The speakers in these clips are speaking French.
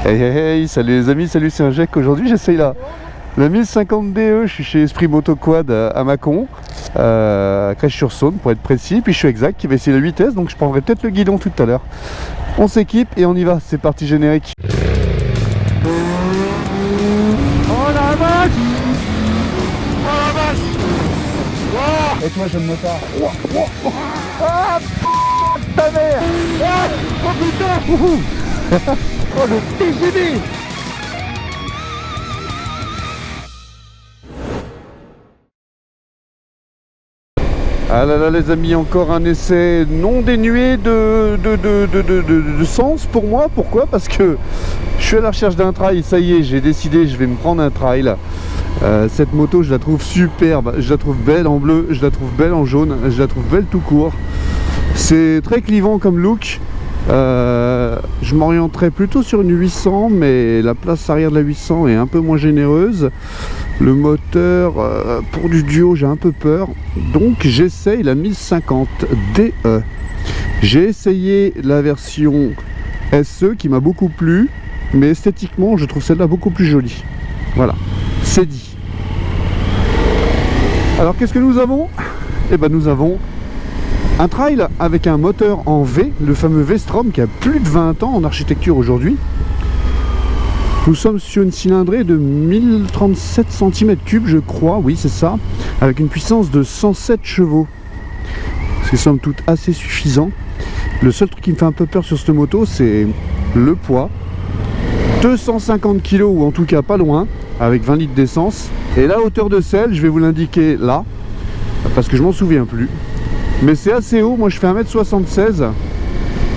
Hey hey hey, salut les amis, salut, c'est un Jack. Aujourd'hui j'essaye la 1050 DE, je suis chez Esprit Moto Quad à Mâcon, à Crèche-sur-Saône pour être précis. Puis je suis Exact qui va essayer la vitesse, donc je prendrai peut-être le guidon tout à l'heure. On s'équipe et on y va, c'est parti, générique. Oh la vache! Oh la vache! Oh, et toi je ne me pas. Oh, oh, oh. Ah ta mère! Ah, oh putain! Oh le TGV! Ah là là les amis, encore un essai non dénué de sens pour moi. Pourquoi? Parce que je suis à la recherche d'un trail, ça y est, j'ai décidé, je vais me prendre un trail. Cette moto, je la trouve superbe, je la trouve belle en bleu, je la trouve belle en jaune, je la trouve belle tout court. C'est très clivant comme look. Je m'orienterai plutôt sur une 800, mais la place arrière de la 800 est un peu moins généreuse. Le moteur, pour du duo, j'ai un peu peur. Donc j'essaye la 1050 DE. J'ai essayé la version SE qui m'a beaucoup plu, mais esthétiquement, je trouve celle-là beaucoup plus jolie. Voilà, c'est dit. Alors qu'est-ce que nous avons? Eh ben nous avons un trail avec un moteur en V, le fameux V-Strom qui a plus de 20 ans en architecture aujourd'hui. Nous sommes sur une cylindrée de 1037 cm3 je crois, oui c'est ça, avec une puissance de 107 chevaux. C'est somme toute assez suffisant. Le seul truc qui me fait un peu peur sur cette moto, c'est le poids. 250 kg ou en tout cas pas loin, avec 20 litres d'essence. Et la hauteur de selle, je vais vous l'indiquer là, parce que je m'en souviens plus. Mais c'est assez haut, moi je fais 1m76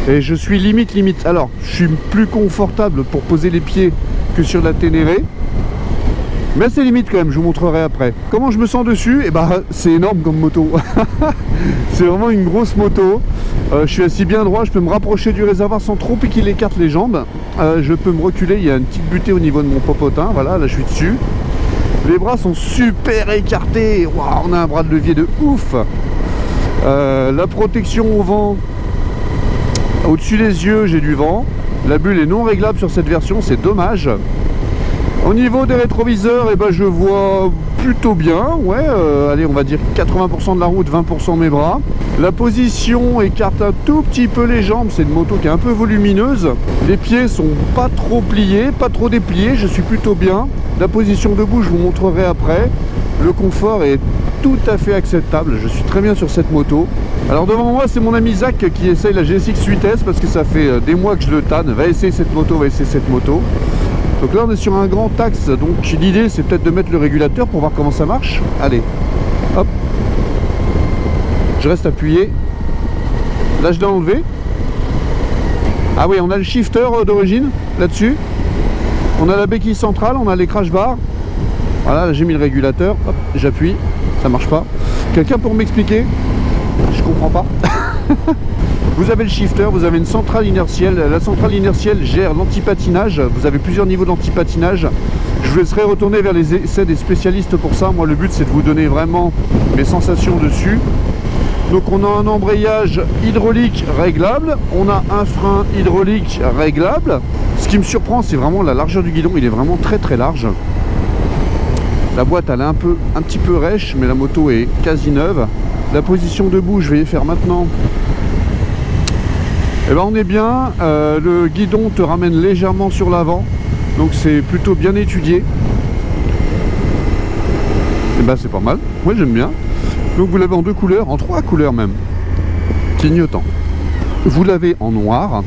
et je suis limite. Alors, je suis plus confortable pour poser les pieds que sur la Ténéré, mais c'est limite quand même, je vous montrerai après. Comment je me sens dessus? Et bah c'est énorme comme moto. C'est vraiment une grosse moto. Je suis assis bien droit, je peux me rapprocher du réservoir sans trop piquer les cartes les jambes. Je peux me reculer, il y a une petite butée au niveau de mon popotin, voilà, là je suis dessus. Les bras sont super écartés. Waouh, on a un bras de levier de ouf. La protection au vent, au-dessus des yeux j'ai du vent. La bulle est non réglable sur cette version, c'est dommage. Au niveau des rétroviseurs, eh ben, je vois plutôt bien, ouais, allez on va dire 80% de la route, 20% mes bras. La position écarte un tout petit peu les jambes, c'est une moto qui est un peu volumineuse. Les pieds sont pas trop pliés, pas trop dépliés, je suis plutôt bien. La position debout je vous montrerai après. Le confort est tout à fait acceptable, je suis très bien sur cette moto. Alors devant moi c'est mon ami Zach qui essaye la GSX 8S parce que ça fait des mois que je le tanne. Va essayer cette moto, va essayer cette moto. Donc là on est sur un grand axe, donc l'idée c'est peut-être de mettre le régulateur pour voir comment ça marche. Allez, hop, je reste appuyé. Là je dois enlever. Ah oui, on a le shifter d'origine là-dessus. On a la béquille centrale, on a les crash bars. Voilà, j'ai mis le régulateur, hop, j'appuie, ça marche pas. Quelqu'un pour m'expliquer? Je comprends pas. Vous avez le shifter, vous avez une centrale inertielle. La centrale inertielle gère l'antipatinage. Vous avez plusieurs niveaux d'antipatinage. Je vous laisserai retourner vers les essais des spécialistes pour ça. Moi, le but, c'est de vous donner vraiment mes sensations dessus. Donc, on a un embrayage hydraulique réglable. On a un frein hydraulique réglable. Ce qui me surprend, c'est vraiment la largeur du guidon. Il est vraiment très très large. La boîte, elle est un petit peu rêche, mais la moto est quasi neuve. La position debout, je vais y faire maintenant. Et ben on est bien. Le guidon te ramène légèrement sur l'avant, donc c'est plutôt bien étudié. Et ben c'est pas mal. Moi j'aime bien. Donc vous l'avez en 2 couleurs, en 3 couleurs même. Clignotant. Vous l'avez en noir.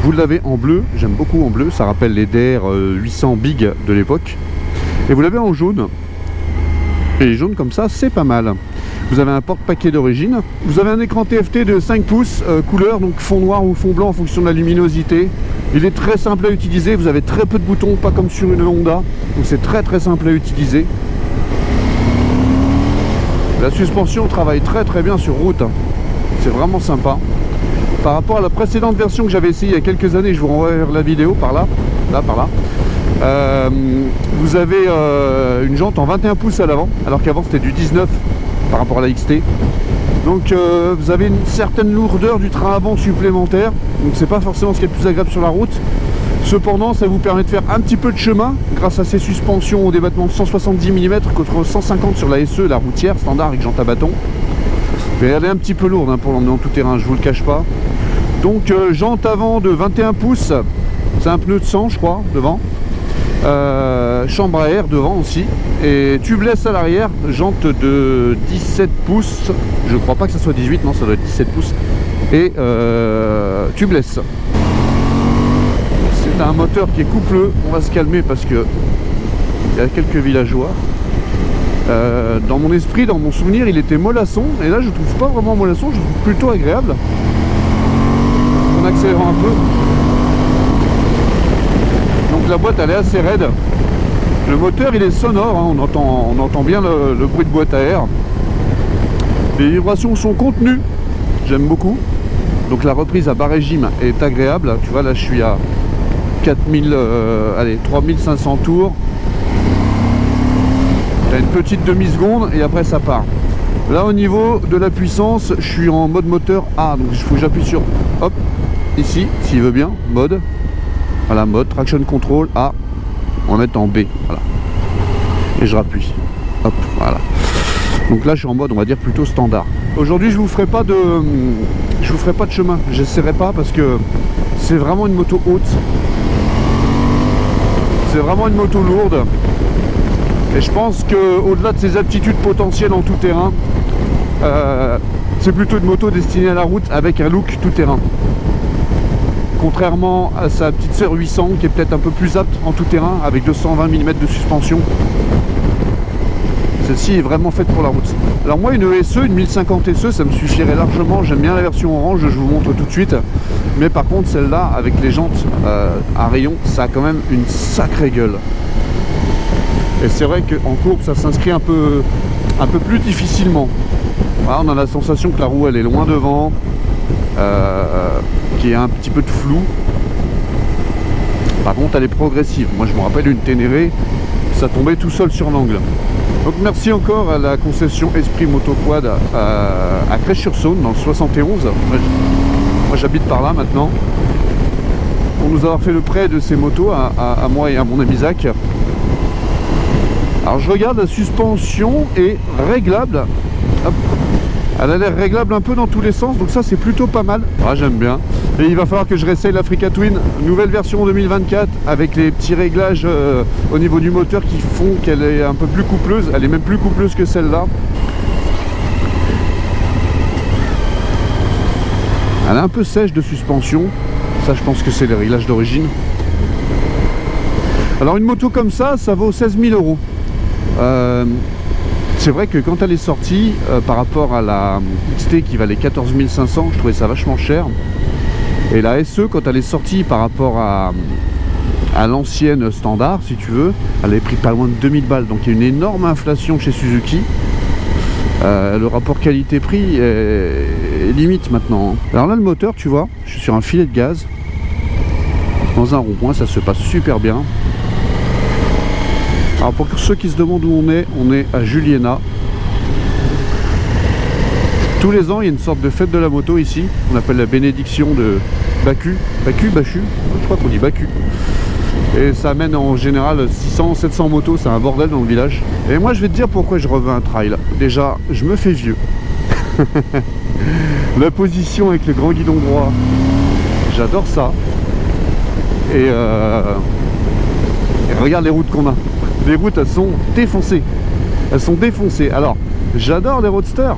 Vous l'avez en bleu. J'aime beaucoup en bleu. Ça rappelle les DR 800 Big de l'époque. Et vous l'avez en jaune. Et les jaunes comme ça, c'est pas mal. Vous avez un porte-paquet d'origine. Vous avez un écran TFT de 5 pouces, couleur, donc fond noir ou fond blanc en fonction de la luminosité. Il est très simple à utiliser. Vous avez très peu de boutons, pas comme sur une Honda. Donc c'est très très simple à utiliser. La suspension travaille très très bien sur route. C'est vraiment sympa. Par rapport à la précédente version que j'avais essayé il y a quelques années, je vous renvoie vers la vidéo par là, par là. Vous avez une jante en 21 pouces à l'avant, alors qu'avant c'était du 19 par rapport à la XT. Donc vous avez une certaine lourdeur du train avant supplémentaire, donc c'est pas forcément ce qui est le plus agréable sur la route. Cependant, ça vous permet de faire un petit peu de chemin grâce à ces suspensions au débattement 170 mm contre 150 sur la SE, la routière standard avec jante à bâton. Mais elle est un petit peu lourde hein, pour l'emmener en tout terrain, je vous le cache pas. Donc jante avant de 21 pouces, c'est un pneu de 100 je crois devant. Chambre à air devant aussi. Et tubeless à l'arrière, jante de 17 pouces. Je crois pas que ça soit 18, non ça doit être 17 pouces. Et tubeless. C'est un moteur qui est coupleux. On va se calmer parce que il y a quelques villageois. Dans mon esprit, dans mon souvenir, il était mollasson. Et là, je trouve pas vraiment mollasson. Je trouve plutôt agréable. En accélérant un peu. Donc la boîte, elle est assez raide. Le moteur, il est sonore. Hein. On entend bien le bruit de boîte à air. Les vibrations sont contenues. J'aime beaucoup. Donc la reprise à bas régime est agréable. Tu vois, là, je suis à 3500 tours. T'as une petite demi-seconde et après ça part. Là au niveau de la puissance, je suis en mode moteur A. Donc il faut que j'appuie sur hop, ici, s'il veut bien, mode. Voilà, mode, traction control A. On va mettre en B. Voilà. Et je rappuie. Hop, voilà. Donc là je suis en mode on va dire plutôt standard. Aujourd'hui je vous ferai pas de chemin. J'essaierai pas parce que c'est vraiment une moto haute. C'est vraiment une moto lourde. Et je pense qu'au-delà de ses aptitudes potentielles en tout terrain, c'est plutôt une moto destinée à la route avec un look tout terrain. Contrairement à sa petite sœur 800 qui est peut-être un peu plus apte en tout terrain avec 220 mm de suspension. Celle-ci est vraiment faite pour la route. Alors moi une SE, une 1050 SE, ça me suffirait largement. J'aime bien la version orange, je vous montre tout de suite. Mais par contre celle-là avec les jantes à rayon, ça a quand même une sacrée gueule. Et c'est vrai qu'en courbe ça s'inscrit un peu plus difficilement. Voilà, on a la sensation que la roue elle est loin devant, qu'il y a un petit peu de flou. Par contre elle est progressive. Moi je me rappelle une Ténéré, ça tombait tout seul sur l'angle. Donc merci encore à la concession Esprit Moto Quad à Crèche-sur-Saône dans le 71. Moi j'habite par là maintenant. Pour nous avoir fait le prêt de ces motos à moi et à mon ami Zach. Alors je regarde, la suspension est réglable. Hop. Elle a l'air réglable un peu dans tous les sens, donc ça c'est plutôt pas mal. Ah, j'aime bien. Et il va falloir que je réessaye l'Africa Twin, nouvelle version 2024, avec les petits réglages au niveau du moteur qui font qu'elle est un peu plus coupleuse. Elle est même plus coupleuse que celle-là. Elle est un peu sèche de suspension. Ça je pense que c'est les réglages d'origine. Alors une moto comme ça vaut 16 000 €. C'est vrai que quand elle est sortie, par rapport à la XT qui valait 14 500, je trouvais ça vachement cher. Et la SE, quand elle est sortie par rapport à l'ancienne standard, si tu veux, elle avait pris pas loin de 2000 balles. Donc il y a une énorme inflation chez Suzuki. Le rapport qualité-prix est limite maintenant. Alors là, le moteur, tu vois, je suis sur un filet de gaz. Dans un rond-point, ça se passe super bien. Alors pour ceux qui se demandent où on est à Juliena. Tous les ans il y a une sorte de fête de la moto ici, on appelle la bénédiction de Baku, Bachu, je crois qu'on dit Baku. Et ça amène en général 600-700 motos, c'est un bordel dans le village. Et moi je vais te dire pourquoi je revends un trail. Déjà, je me fais vieux. La position avec le grand guidon droit, j'adore ça. Et regarde les routes qu'on a. Les routes elles sont défoncées. Elles sont défoncées. Alors j'adore les roadsters.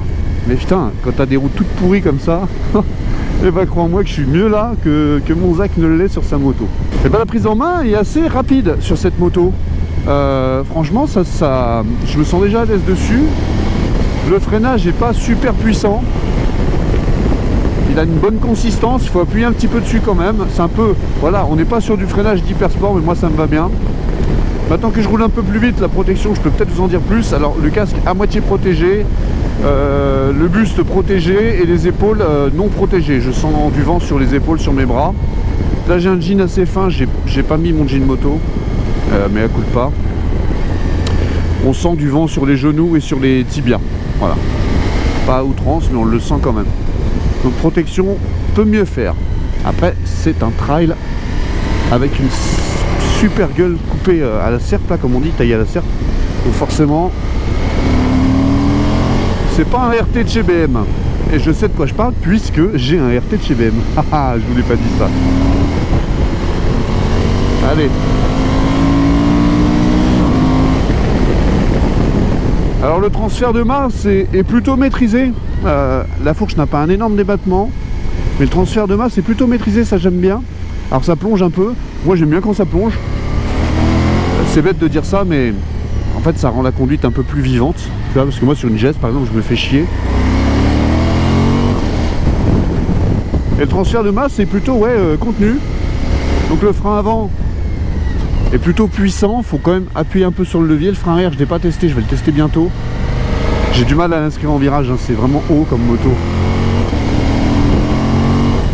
Mais putain, quand t'as des routes toutes pourries comme ça, et bah crois-moi que je suis mieux là que mon Zach ne l'est sur sa moto. Et bah la prise en main est assez rapide sur cette moto. Franchement je me sens déjà à l'aise dessus. Le freinage n'est pas super puissant. Il a une bonne consistance, il faut appuyer un petit peu dessus quand même. C'est un peu, voilà, on n'est pas sur du freinage d'hyper sport, mais moi ça me va bien. Maintenant que je roule un peu plus vite, la protection, je peux peut-être vous en dire plus. Alors le casque à moitié protégé, le buste protégé et les épaules non protégées. Je sens du vent sur les épaules, sur mes bras. Là j'ai un jean assez fin, j'ai pas mis mon jean moto, mais elle coule pas. On sent du vent sur les genoux et sur les tibias. Voilà. Pas à outrance, mais on le sent quand même. Donc protection peut mieux faire. Après c'est un trail avec une super gueule coupée à la serpe, là, comme on dit, taillée à la serpe. Donc forcément, c'est pas un RT de chez BM. Et je sais de quoi je parle puisque j'ai un RT de chez BM. Haha, je vous l'ai pas dit ça. Allez. Alors le transfert de masse est plutôt maîtrisé. La fourche n'a pas un énorme débattement, mais le transfert de masse est plutôt maîtrisé, ça j'aime bien. Alors ça plonge un peu, moi j'aime bien quand ça plonge. C'est bête de dire ça, mais en fait ça rend la conduite un peu plus vivante. Tu vois, parce que moi sur une GS par exemple je me fais chier. Et le transfert de masse est plutôt contenu. Donc le frein avant est plutôt puissant, faut quand même appuyer un peu sur le levier. Le frein arrière je ne l'ai pas testé, je vais le tester bientôt. J'ai du mal à l'inscrire en virage, hein. C'est vraiment haut comme moto.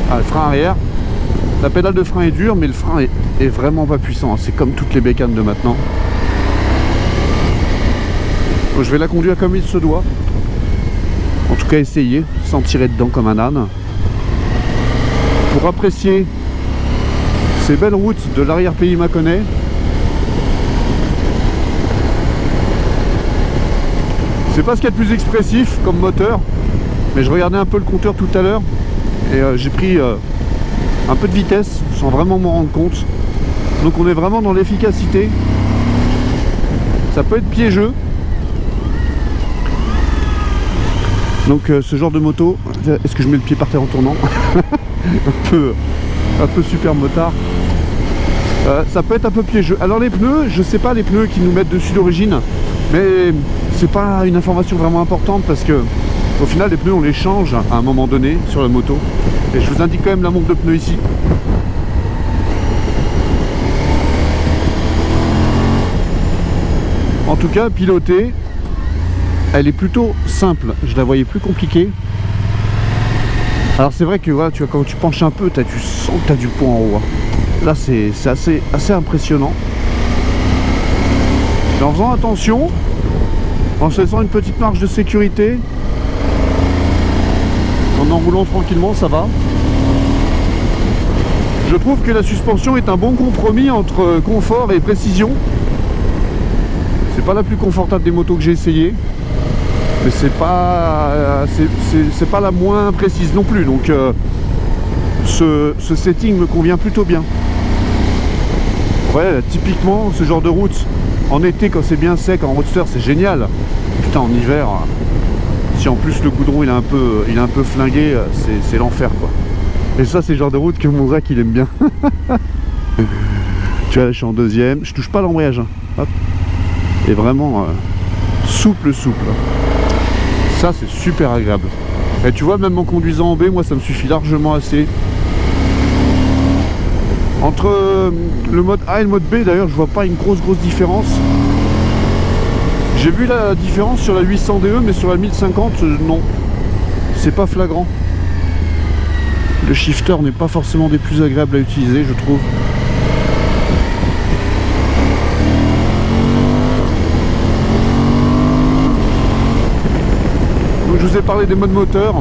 Ah, le frein arrière, la pédale de frein est dure, mais le frein est vraiment pas puissant, hein. C'est comme toutes les bécanes de maintenant. Donc, je vais la conduire comme il se doit, en tout cas essayer, sans tirer dedans comme un âne, pour apprécier ces belles routes de l'arrière-pays mâconnais. C'est pas ce qu'il y a de plus expressif comme moteur, mais je regardais un peu le compteur tout à l'heure et j'ai pris un peu de vitesse sans vraiment m'en rendre compte. Donc on est vraiment dans l'efficacité. Ça peut être piégeux. Donc ce genre de moto, est-ce que je mets le pied par terre en tournant? un peu super motard. Ça peut être un peu piégeux. Alors les pneus, je sais pas les pneus qu'ils nous mettent dessus d'origine, mais c'est pas une information vraiment importante parce que au final les pneus on les change à un moment donné sur la moto. Et je vous indique quand même la montre de pneus ici. En tout cas, piloter, elle est plutôt simple. Je la voyais plus compliquée. Alors c'est vrai que voilà, tu vois, quand tu penches un peu, tu sens que tu as du poids en haut. Là c'est assez impressionnant. Et en faisant attention, en se laissant une petite marge de sécurité, en enroulant tranquillement, ça va. Je trouve que la suspension est un bon compromis entre confort et précision. C'est pas la plus confortable des motos que j'ai essayé, mais c'est pas la moins précise non plus. Donc ce setting me convient plutôt bien. Ouais, typiquement ce genre de route en été quand c'est bien sec en roadster c'est génial. Putain, en hiver, si en plus le goudron il est un peu flingué, c'est l'enfer quoi. Et ça c'est le genre de route que mon Zach il aime bien. Tu vois, je suis en deuxième, je touche pas l'embrayage, hein. Hop. Et vraiment souple. Ça c'est super agréable. Et tu vois, même en conduisant en B, moi ça me suffit largement assez. Entre le mode A et le mode B d'ailleurs, je vois pas une grosse différence. J'ai vu la différence sur la 800 DE, mais sur la 1050 non, c'est pas flagrant. Le shifter n'est pas forcément des plus agréables à utiliser, je trouve. Donc je vous ai parlé des modes moteurs.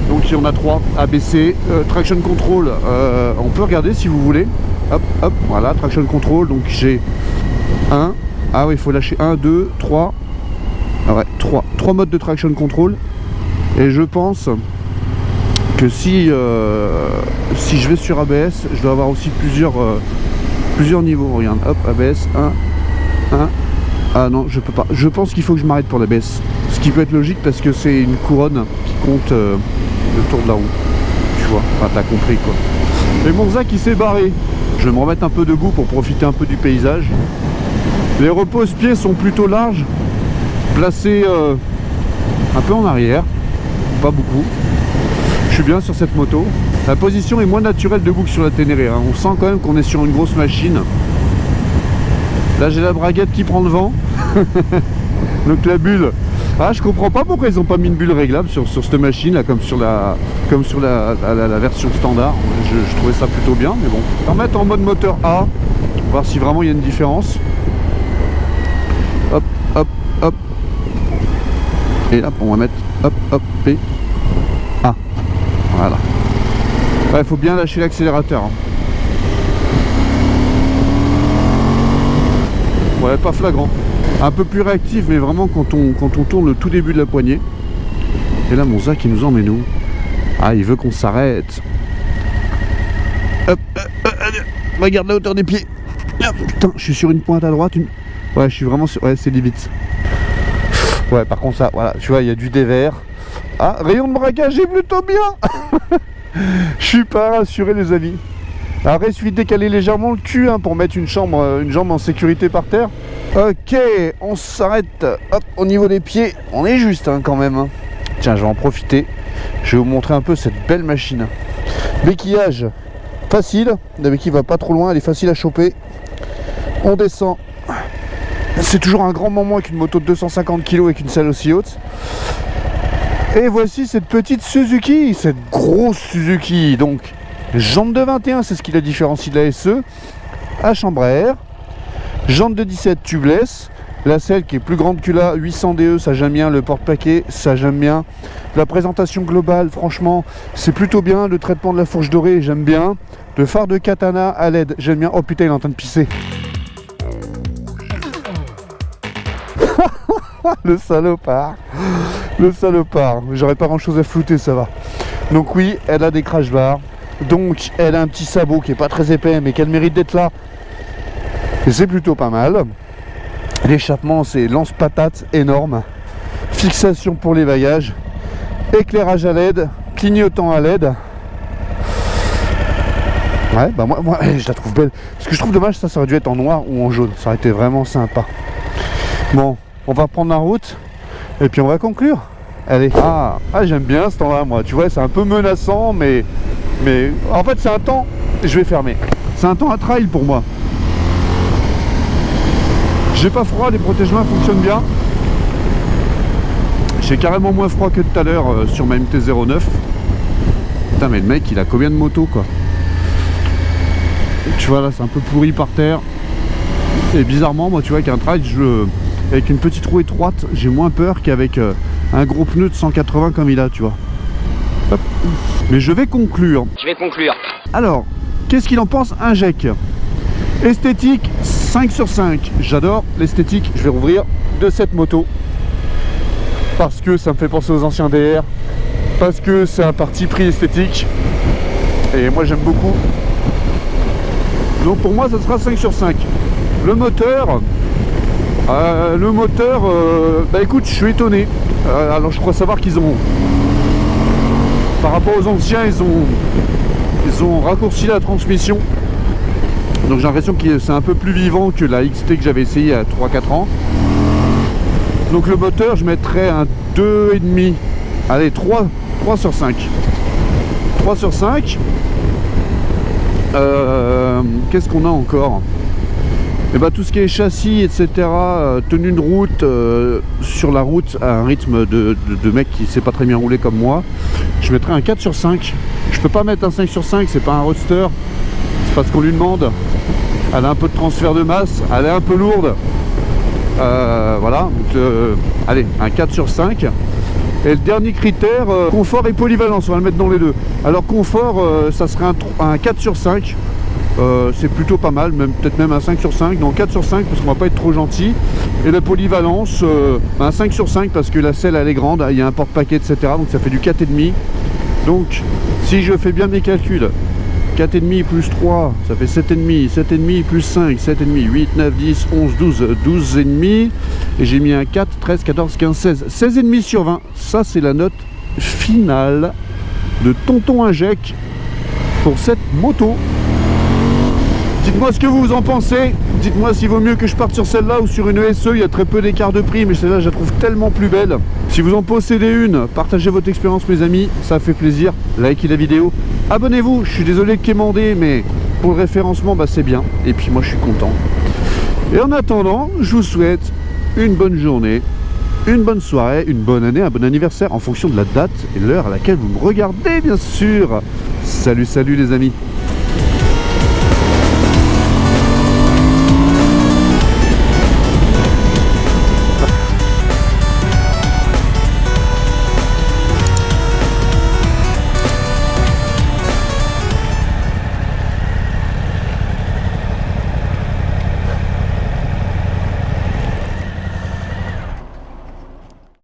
Donc il y en a 3, ABC, traction control, on peut regarder si vous voulez. Hop, hop, voilà, traction control. Donc j'ai 1, ah oui, il faut lâcher 1, 2, 3. Ah ouais, 3 modes de traction control. Et je pense que si je vais sur ABS, je dois avoir aussi plusieurs niveaux. Regarde, hop, ABS, 1. Ah non, je peux pas. Je pense qu'il faut que je m'arrête pour l'ABS. Ce qui peut être logique parce que c'est une couronne qui compte le tour de la roue. Tu vois, enfin t'as compris quoi. Et mon Zach il s'est barré. Je vais me remettre un peu debout pour profiter un peu du paysage. Les repose-pieds sont plutôt larges, placés un peu en arrière, pas beaucoup. Je suis bien sur cette moto. La position est moins naturelle debout que sur la Ténéré, hein. On sent quand même qu'on est sur une grosse machine. Là j'ai la braguette qui prend le vent. Donc la bulle. Ah, je comprends pas pourquoi ils ont pas mis une bulle réglable sur cette machine là, comme sur la version standard. Je trouvais ça plutôt bien, mais bon. On va mettre en mode moteur A, voir si vraiment il y a une différence. Hop, hop, hop. Et là, on va mettre hop, hop, P, A. Voilà. Il faut bien lâcher l'accélérateur. Ouais, pas flagrant. Un peu plus réactif, mais vraiment quand on tourne le tout début de la poignée. Et là, mon Zach, il nous emmène où? Ah, il veut qu'on s'arrête. Hop, regarde la hauteur des pieds. Ah, putain, je suis sur une pointe à droite. Ouais, je suis vraiment sur... Ouais, c'est limite. Ouais, par contre, ça, voilà, tu vois, il y a du dévers. Ah, rayon de braquage est plutôt bien. Je suis pas rassuré, les amis. Après, il suffit de décaler légèrement le cul pour mettre une jambe en sécurité par terre. Ok, on s'arrête. Hop, au niveau des pieds, on est juste quand même. Tiens, je vais en profiter. Je vais vous montrer un peu cette belle machine. Béquillage facile. La béquille va pas trop loin, elle est facile à choper. On descend. C'est toujours un grand moment avec une moto de 250 kg avec une selle aussi haute. Et voici cette petite Suzuki, cette grosse Suzuki. Donc, jante de 21, c'est ce qui la différencie de la SE. À chambre à air. Jante de 17 tubeless. La selle qui est plus grande que la 800 DE, ça j'aime bien. Le porte-paquet, ça j'aime bien. La présentation globale, franchement, c'est plutôt bien. Le traitement de la fourche dorée, j'aime bien. Le phare de katana à LED, j'aime bien. Oh putain, il est en train de pisser. Le salopard. Le salopard. J'aurais pas grand chose à flouter, ça va. Donc oui, elle a des crash bars. Donc elle a un petit sabot qui est pas très épais, mais qui a le mérite d'être là. Et c'est plutôt pas mal. L'échappement, c'est lance-patate énorme. Fixation pour les bagages. Éclairage à LED. Clignotant à LED. Ouais, bah moi je la trouve belle. Ce que je trouve dommage, ça aurait dû être en noir ou en jaune. Ça aurait été vraiment sympa. Bon, on va prendre la route. Et puis on va conclure. Allez. Ah j'aime bien ce temps-là, moi. Tu vois, c'est un peu menaçant, mais en fait, c'est un temps... Je vais fermer. C'est un temps à trail pour moi. J'ai pas froid, les protège-mains fonctionnent bien. J'ai carrément moins froid que tout à l'heure sur ma MT-09. Putain, mais le mec, il a combien de motos, quoi? Tu vois, là, c'est un peu pourri par terre. Et bizarrement, moi, tu vois, avec un trail, avec une petite roue étroite, j'ai moins peur qu'avec un gros pneu de 180 comme il a, tu vois. Hop. Mais je vais conclure. Alors, qu'est-ce qu'il en pense, Inject? Esthétique, 5 sur 5. J'adore l'esthétique. Je vais rouvrir de cette moto. Parce que ça me fait penser aux anciens DR. Parce que c'est un parti pris esthétique. Et moi, j'aime beaucoup. Donc pour moi, ça sera 5 sur 5. Le moteur... bah écoute, je suis étonné. Alors je crois savoir qu'ils ont... Par rapport aux anciens, ils ont raccourci la transmission. Donc j'ai l'impression que c'est un peu plus vivant que la XT que j'avais essayé il y a 3-4 ans. Donc le moteur, je mettrais un 2,5. Allez, 3 sur 5. 3 sur 5. Qu'est-ce qu'on a encore? Et bah tout ce qui est châssis, etc., tenue de route, sur la route à un rythme de mec qui sait pas très bien rouler comme moi, je mettrais un 4 sur 5. Je peux pas mettre un 5 sur 5, c'est pas un roadster, c'est pas ce qu'on lui demande. Elle a un peu de transfert de masse, elle est un peu lourde. Voilà, donc, allez, un 4 sur 5. Et le dernier critère, confort et polyvalence, on va le mettre dans les deux. Alors confort, ça serait un 4 sur 5. C'est plutôt pas mal, peut-être même un 5 sur 5, donc 4 sur 5 parce qu'on va pas être trop gentil. Et la polyvalence, un 5 sur 5 parce que la selle elle est grande, il y a un porte-paquet, etc. Donc ça fait du 4,5. Donc si je fais bien mes calculs, 4,5 plus 3, ça fait 7,5, 7,5 plus 5, 7,5, 8, 9, 10, 11, 12, 12,5. Et j'ai mis un 4, 13, 14, 15, 16. 16,5 sur 20. Ça, c'est la note finale de Tonton Inject pour cette moto. Dites-moi ce que vous en pensez. Dites-moi s'il vaut mieux que je parte sur celle-là ou sur une SE. Il y a très peu d'écart de prix, mais celle-là, je la trouve tellement plus belle. Si vous en possédez une, partagez votre expérience, mes amis. Ça fait plaisir. Likez la vidéo. Abonnez-vous. Je suis désolé de quémander, mais pour le référencement, bah, c'est bien. Et puis moi, je suis content. Et en attendant, je vous souhaite une bonne journée, une bonne soirée, une bonne année, un bon anniversaire, en fonction de la date et l'heure à laquelle vous me regardez, bien sûr. Salut, salut les amis.